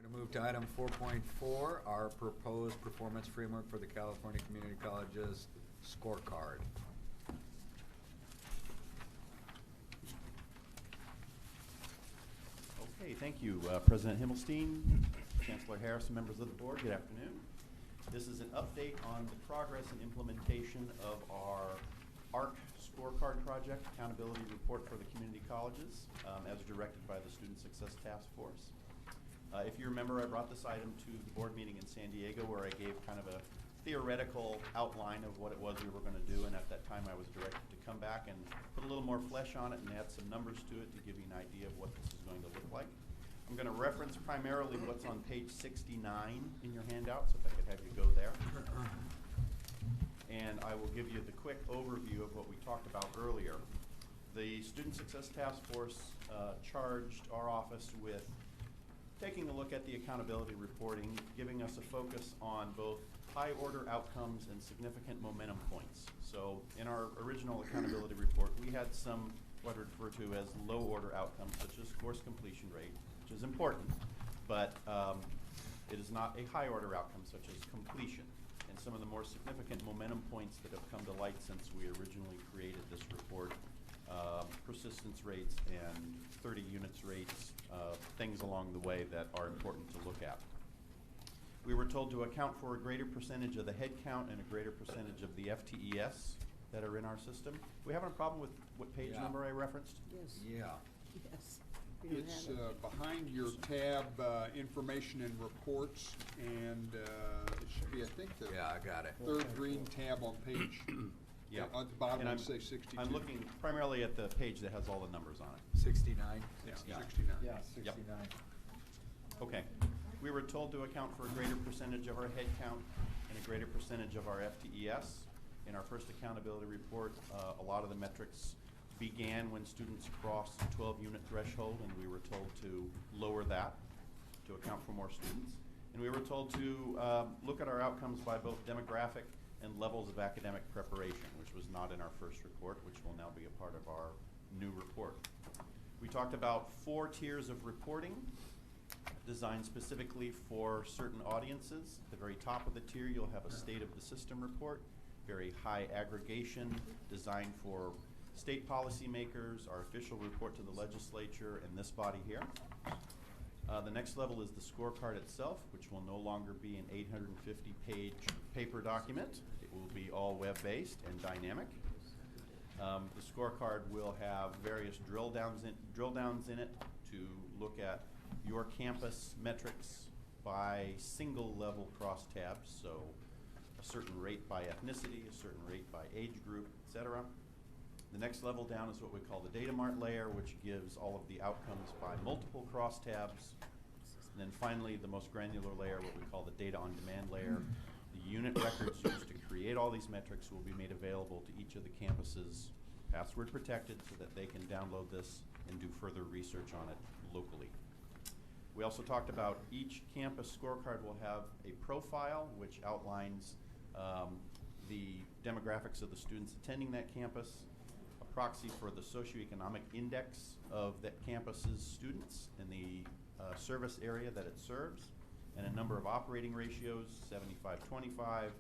Going to move to item 4.4, our proposed performance framework for the California Community Colleges Scorecard. Okay, thank you, President Himmelstein, Chancellor Harris, and members of the board. Good afternoon. This is an update on the progress and implementation of our ARC Scorecard project, accountability report for the community colleges, as directed by the Student Success Task Force. If you remember, I brought this item to the board meeting in San Diego where I gave kind of a theoretical outline of what it was we were going to do, and at that time I was directed to come back and put a little more flesh on it and add some numbers to it to give you an idea of what this is going to look like. I'm going to reference primarily what's on page 69 in your handout, so if I could have you go there. And I will give you the quick overview of what we talked about earlier. The Student Success Task Force charged our office with taking a look at the accountability reporting, giving us a focus on both high order outcomes and significant momentum points. So in our original accountability report, we had some what I refer to as low order outcomes, such as course completion rate, which is important, but it is not a high order outcome such as completion. And some of the more significant momentum points that have come to light since we originally created this report, persistence rates and 30 units rates, things along the way that are important to look at. We were told to account for a greater percentage of the head count and a greater percentage of the FTES that are in our system. We having a problem with what page number I referenced? Yes. Yeah. Yes. It's behind your tab, information and reports, and it should be, I think, the Yeah, I got it. third green tab on page. Yeah. At the bottom, And it'll say 62. I'm looking primarily at the page that has all the numbers on it. 69? Yeah, Yeah. 69. Yeah, 69. Okay. We were told to account for a greater percentage of our head count and a greater percentage of our FTES. In our first accountability report, a lot of the metrics began when students crossed the 12-unit threshold, and we were told to lower that to account for more students. And we were told to look at our outcomes by both demographic and levels of academic preparation, which was not in our first report, which will now be a part of our new report. We talked about 4 tiers of reporting designed specifically for certain audiences. At the very top of the tier, you'll have a state of the system report, very high aggregation, designed for state policymakers, our official report to the legislature, and this body here. The next level is the scorecard itself, which will no longer be an 850-page paper document. It will be all web-based and dynamic. The scorecard will have various drill downs in it to look at your campus metrics by single level crosstabs, so a certain rate by ethnicity, a certain rate by age group, etc. The next level down is what we call the data mart layer, which gives all of the outcomes by multiple crosstabs. And then finally, the most granular layer, what we call the data on demand layer. The unit records used to create all these metrics will be made available to each of the campuses, password protected, so that they can download this and do further research on it locally. We also talked about each campus scorecard will have a profile which outlines the demographics of the students attending that campus, a proxy for the socioeconomic index of that campus's students and the service area that it serves, and a number of operating ratios, 75-25,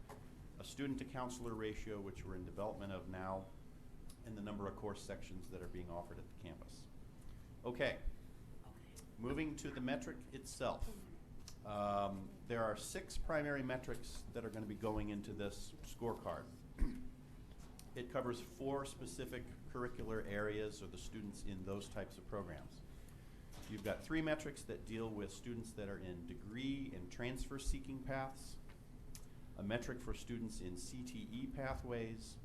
a student to counselor ratio, which we're in development of now, and the number of course sections that are being offered at the campus. Okay, moving to the metric itself. There are 6 primary metrics that are going to be going into this scorecard. It covers 4 specific curricular areas or the students in those types of programs. You've got 3 metrics that deal with students that are in degree and transfer seeking paths, a metric for students in CTE pathways,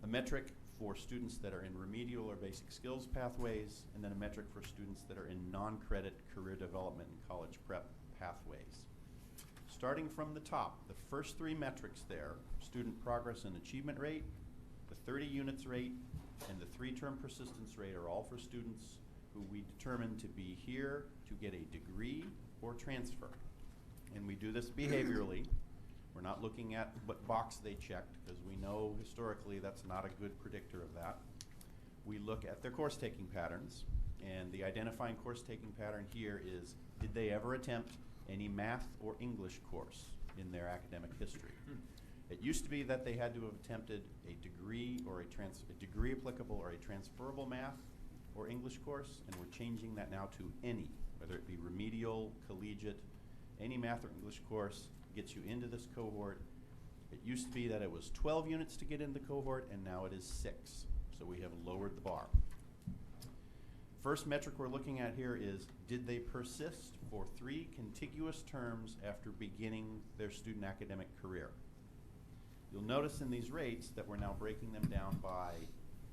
a metric for students that are in remedial or basic skills pathways, and then a metric for students that are in non-credit career development and college prep pathways. Starting from the top, the first 3 metrics there, student progress and achievement rate, the 30 units rate, and the 3-term persistence rate are all for students who we determine to be here to get a degree or transfer. And we do this behaviorally. We're not looking at what box they checked, because we know historically that's not a good predictor of that. We look at their course taking patterns, And the identifying course taking pattern here is, did they ever attempt any math or English course in their academic history? It used to be that they had to have attempted a degree or a degree applicable or a transferable math or English course, and we're changing that now to any, whether it be remedial, collegiate, any math or English course gets you into this cohort. It used to be that it was 12 units to get into the cohort, and now it is 6. So we have lowered the bar. First metric we're looking at here is, did they persist for 3 contiguous terms after beginning their student academic career? You'll notice in these rates that we're now breaking them down by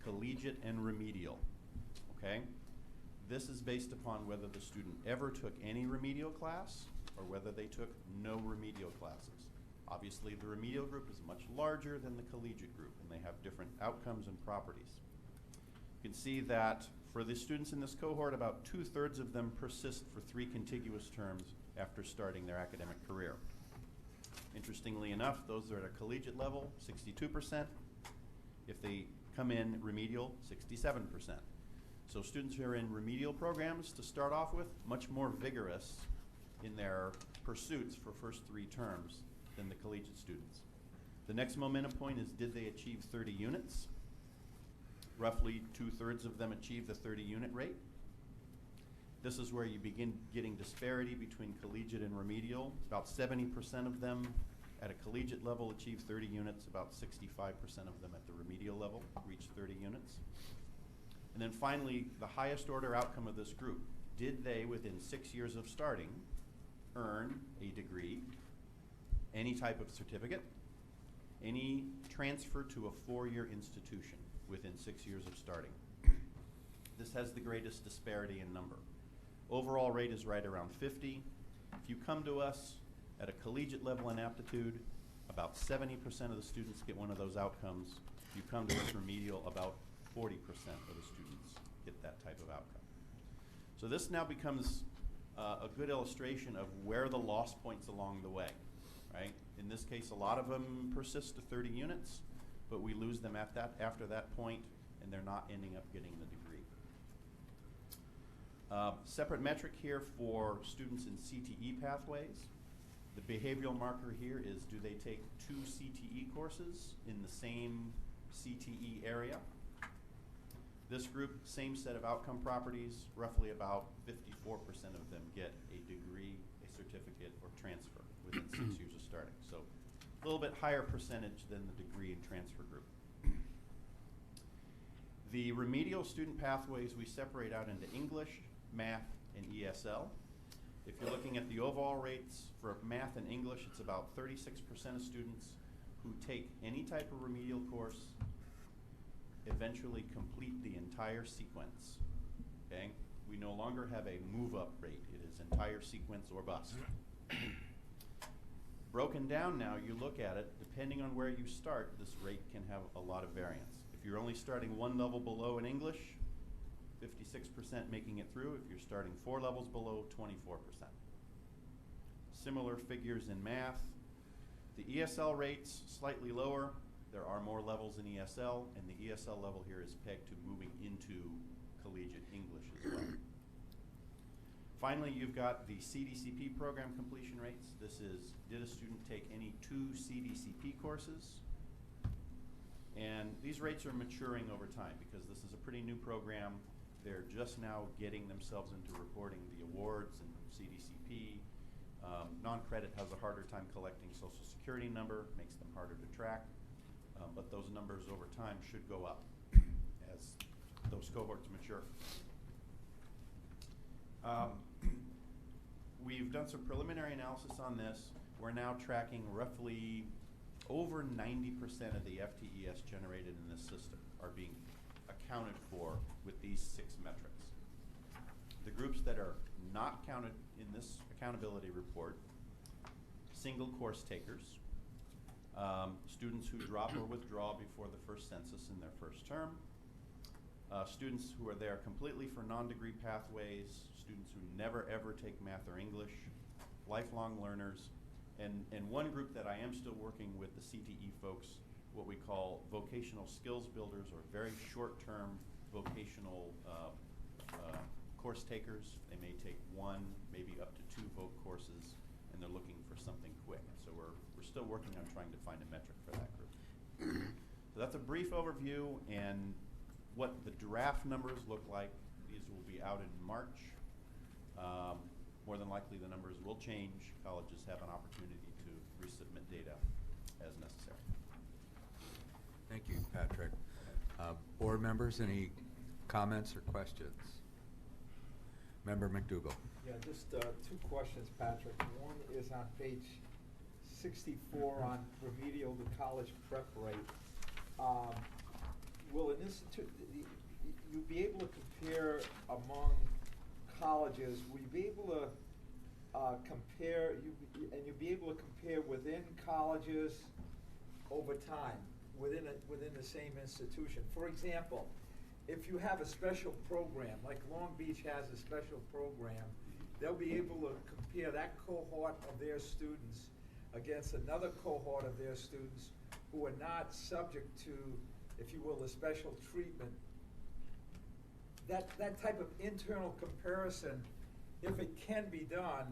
collegiate and remedial, okay? This is based upon whether the student ever took any remedial class or whether they took no remedial classes. Obviously, the remedial group is much larger than the collegiate group, and they have different outcomes and properties. You can see that for the students in this cohort, about 2/3 of them persist for 3 contiguous terms after starting their academic career. Interestingly enough, those that are at a collegiate level, 62%. If they come in remedial, 67%. So students who are in remedial programs to start off with, much more vigorous in their pursuits for first 3 terms than the collegiate students. The next momentum point is, did they achieve 30 units? Roughly 2/3 of them achieve the 30-unit rate. This is where you begin getting disparity between collegiate and remedial. About 70% of them at a collegiate level achieve 30 units, about 65% of them at the remedial level reach 30 units. And then finally, the highest order outcome of this group, did they, within 6 years of starting, earn a degree, any type of certificate, any transfer to a 4-year institution within 6 years of starting? This has the greatest disparity in number. Overall rate is right around 50. If you come to us at a collegiate level in aptitude, about 70% of the students get one of those outcomes. If you come to us remedial, about 40% of the students get that type of outcome. So this now becomes a good illustration of where the loss points along the way, right? In this case, a lot of them persist to 30 units, but we lose them at after that point, and they're not ending up getting the degree. Separate metric here for students in CTE pathways. The behavioral marker here is, do they take 2 CTE courses in the same CTE area? This group, same set of outcome properties, roughly about 54% of them get a degree, a certificate, or transfer within 6 years of starting. So a little bit higher percentage than the degree and transfer group. The remedial student pathways we separate out into English, math, and ESL. If you're looking at the overall rates for math and English, it's about 36% of students who take any type of remedial course eventually complete the entire sequence, okay? We no longer have a move-up rate. It is entire sequence or bust. Broken down now, you look at it, depending on where you start, this rate can have a lot of variance. If you're only starting 1 level below in English, 56% making it through. If you're starting 4 levels below, 24%. Similar figures in math. The ESL rates slightly lower. There are more levels in ESL, and the ESL level here is pegged to moving into collegiate English as well. Finally, you've got the CDCP program completion rates. This is, did a student take any 2 CDCP courses? And these rates are maturing over time because this is a pretty new program. They're just now getting themselves into reporting the awards and CDCP. Non-credit has a harder time collecting Social Security number, makes them harder to track. But those numbers over time should go up as those cohorts mature. We've done some preliminary analysis on this. We're now tracking roughly over 90% of the FTES generated in this system are being accounted for with these 6 metrics. The groups that are not counted in this accountability report, single course takers, students who drop or withdraw before the first census in their first term, students who are there completely for non-degree pathways, students who never ever take math or English, lifelong learners, and one group that I am still working with the CTE folks, what we call vocational skills builders, or very short-term vocational course takers. They may take one, maybe up to 2 voc courses, and they're looking for something quick. So we're still working on trying to find a metric for that group. So that's a brief overview and what the draft numbers look like. These will be out in March. More than likely the numbers will change. Colleges have an opportunity to resubmit data as necessary. Thank you, Patrick. Board members, any comments or questions? Member McDougall. Yeah, just 2 questions, Patrick. One is on page 64 on remedial to college prep rate. Will an institute, you be able to compare among colleges, will you be able to compare, and you'll be able to compare within colleges over time, within the same institution? For example, if you have a special program, like Long Beach has a special program, they'll be able to compare that cohort of their students against another cohort of their students who are not subject to, if you will, the special treatment. That type of internal comparison, if it can be done,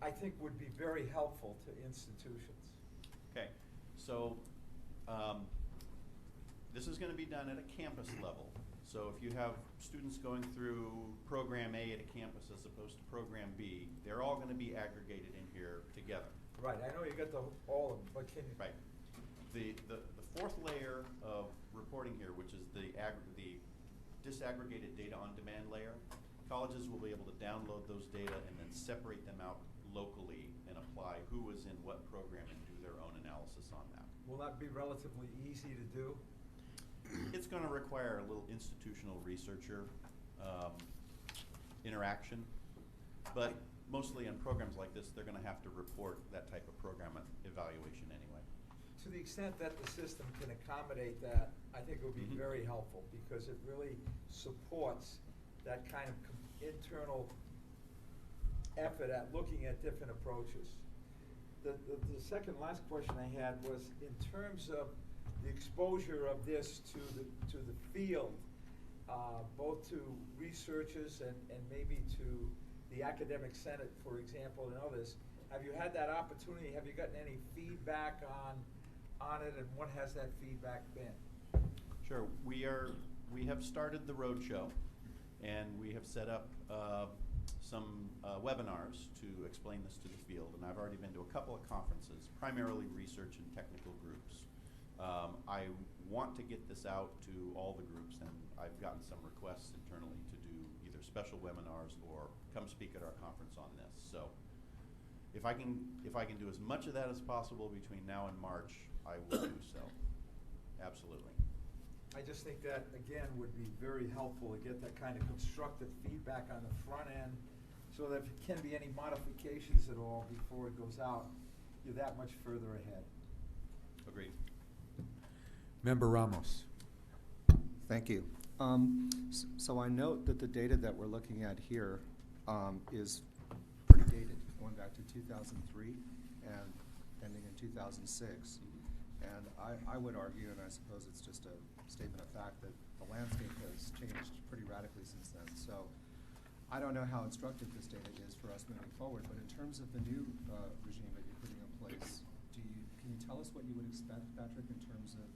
I think would be very helpful to institutions. Okay, so this is going to be done at a campus level. So if you have students going through program A at a campus as opposed to program B, they're all going to be aggregated in here together. Right, I know you got all of them, but can you? Right. The 4th layer of reporting here, which is the disaggregated data on demand layer, colleges will be able to download those data and then separate them out locally and apply who was in what program and do their own analysis on that. Will that be relatively easy to do? It's going to require a little institutional researcher interaction, but mostly in programs like this, they're going to have to report that type of program evaluation anyway. To the extent that the system can accommodate that, I think it would be very helpful, because it really supports that kind of internal effort at looking at different approaches. The second last question I had was in terms of the exposure of this to the field, both to researchers and maybe to the academic senate, for example, and others. Have you had that opportunity? Have you gotten any feedback on it, and what has that feedback been? Sure. We have started the roadshow, and we have set up some webinars to explain this to the field, and I've already been to a couple of conferences, primarily research and technical groups. I want to get this out to all the groups, and I've gotten some requests internally to do either special webinars or come speak at our conference on this. So if I can do as much of that as possible between now and March, I will do so. Absolutely. I just think that, again, would be very helpful to get that kind of constructive feedback on the front end, so that if it can be any modifications at all before it goes out, you're that much further ahead. Agreed. Member Ramos. Thank you. So I note that the data that we're looking at here is pretty dated, going back to 2003 and ending in 2006. And I would argue, and I suppose it's just a statement of fact, that the landscape has changed pretty radically since then. So I don't know how instructive this data is for us moving forward, but in terms of the new regime that you're putting in place, can you tell us what you would expect, Patrick, in terms of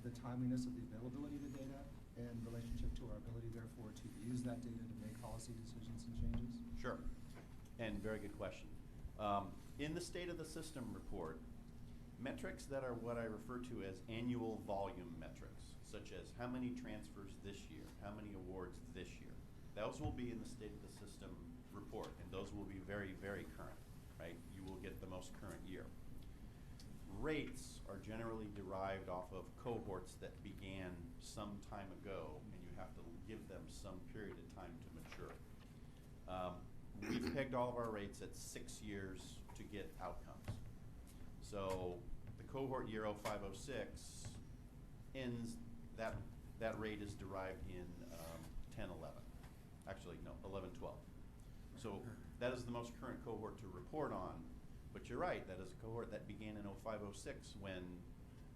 the timeliness of the availability of the data in relationship to our ability, therefore, to use that data to make policy decisions and changes? Sure. And very good question. In the State of the System report, metrics that are what I refer to as annual volume metrics, such as how many transfers this year, how many awards this year, those will be in the State of the System report, and those will be very, very current, right? You will get the most current year. Rates are generally derived off of cohorts that began some time ago, and you have to give them some period of time to mature. We've pegged all of our rates at 6 years to get outcomes. So the cohort year 0506 ends, that rate is derived in 10, 11. Actually, no, 11, 12. So that is the most current cohort to report on. But you're right, that is a cohort that began in 0506 when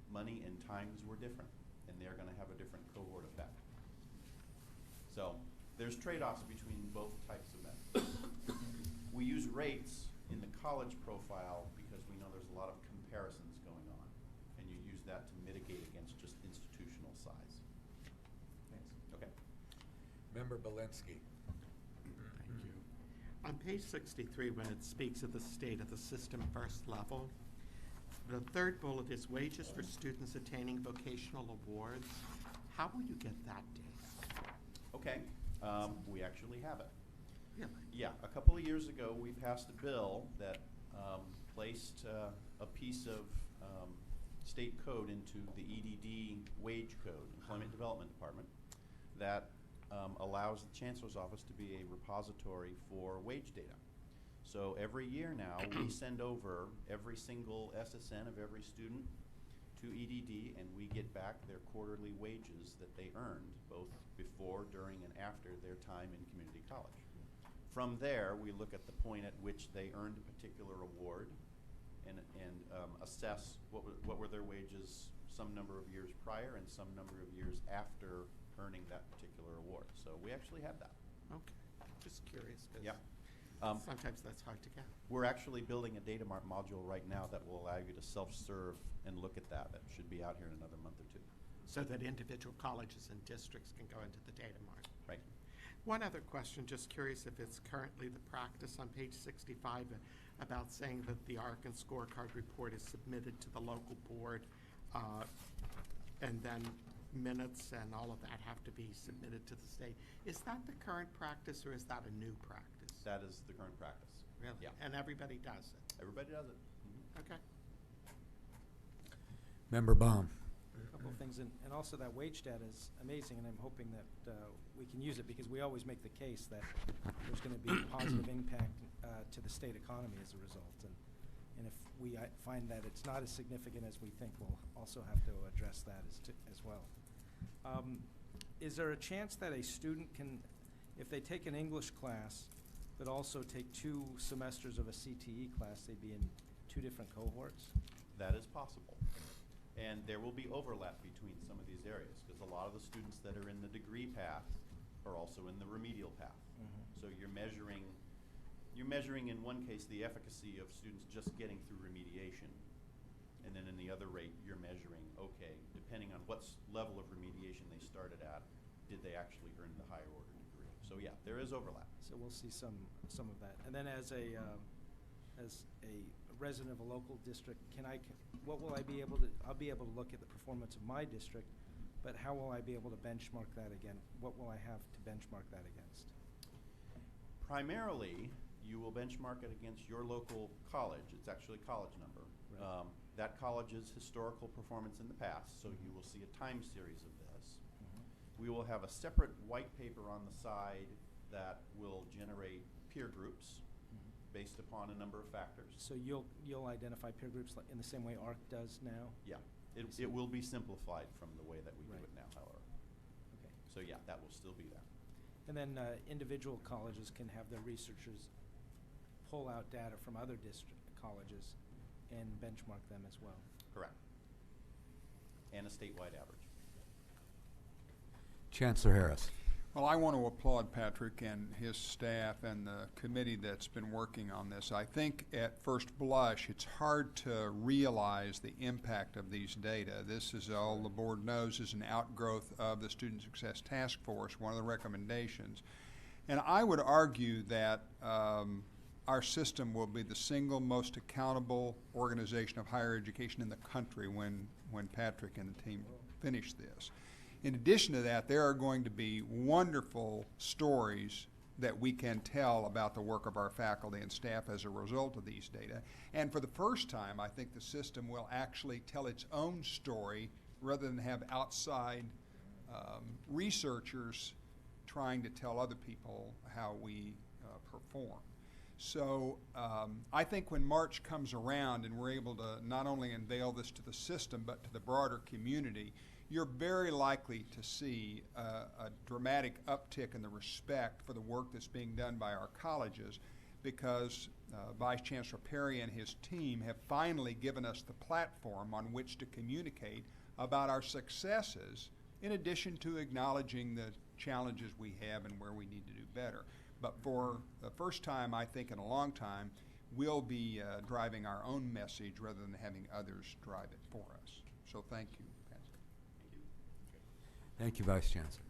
money and times were different, and they're going to have a different cohort effect. So there's trade-offs between both types of methods. We use rates in the college profile because we know there's a lot of comparisons going on, and you use that to mitigate against just institutional size. Thanks. Okay. Member Belinsky. Thank you. On page 63, when it speaks of the state of the system first level, the third bullet is wages for students attaining vocational awards. How will you get that data? Okay, we actually have it. Really? Yeah, a couple of years ago, we passed a bill that placed a piece of state code into the EDD wage code, Employment Development Department, that allows the Chancellor's Office to be a repository for wage data. So every year now, we send over every single SSN of every student to EDD, and we get back their quarterly wages that they earned, both before, during, and after their time in community college. From there, we look at the point at which they earned a particular award and assess what were their wages some number of years prior and some number of years after earning that particular award. So we actually have that. Okay, just curious, because Yeah. sometimes that's hard to get. We're actually building a data mart module right now that will allow you to self-serve and look at that. That should be out here in another month or two. So that individual colleges and districts can go into the data mart. Right. One other question, just curious if it's currently the practice on page 65 about saying that the ARC and Scorecard report is submitted to the local board, and then minutes and all of that have to be submitted to the state. Is that the current practice, or is that a new practice? That is the current practice. Really? Yeah. And everybody does it? Everybody does it. Okay. Member Baum. A couple of things, and also that wage data is amazing, and I'm hoping that we can use it, because we always make the case that there's going to be a positive impact to the state economy as a result. And if we find that it's not as significant as we think, we'll also have to address that as well. Is there a chance that a student can, if they take an English class, but also take 2 semesters of a CTE class, they'd be in 2 different cohorts? That is possible. And there will be overlap between some of these areas, because a lot of the students that are in the degree path are also in the remedial path. So you're measuring in one case the efficacy of students just getting through remediation, and then in the other rate you're measuring, okay, depending on what level of remediation they started at, did they actually earn the higher order degree? So yeah, there is overlap. So we'll see some of that. And then as a resident of a local district, what will I be able to, I'll be able to look at the performance of my district, but how will I be able to benchmark that again? What will I have to benchmark that against? Primarily, you will benchmark it against your local college. It's actually a college number. Right. That college's historical performance in the past, so you will see a time series of this. We will have a separate white paper on the side that will generate peer groups based upon a number of factors. So you'll identify peer groups in the same way ARC does now? Yeah, it will be simplified from the way that we do Right. it now, however. Okay. So yeah, that will still be there. And then individual colleges can have their researchers pull out data from other colleges and benchmark them as well. Correct. And a statewide average. Chancellor Harris. Well, I want to applaud Patrick and his staff and the committee that's been working on this. I think at first blush, it's hard to realize the impact of these data. This, is all the board knows, is an outgrowth of the Student Success Task Force, one of the recommendations. And I would argue that our system will be the single most accountable organization of higher education in the country when Patrick and the team finish this. In addition to that, there are going to be wonderful stories that we can tell about the work of our faculty and staff as a result of these data. And for the first time, I think the system will actually tell its own story rather than have outside researchers trying to tell other people how we perform. So I think when March comes around and we're able to not only unveil this to the system but to the broader community, you're very likely to see a dramatic uptick in the respect for the work that's being done by our colleges, because Vice Chancellor Perry and his team have finally given us the platform on which to communicate about our successes, in addition to acknowledging the challenges we have and where we need to do better. But for the first time, I think in a long time, we'll be driving our own message rather than having others drive it for us. So thank you, Patsy. Thank you, Vice Chancellor.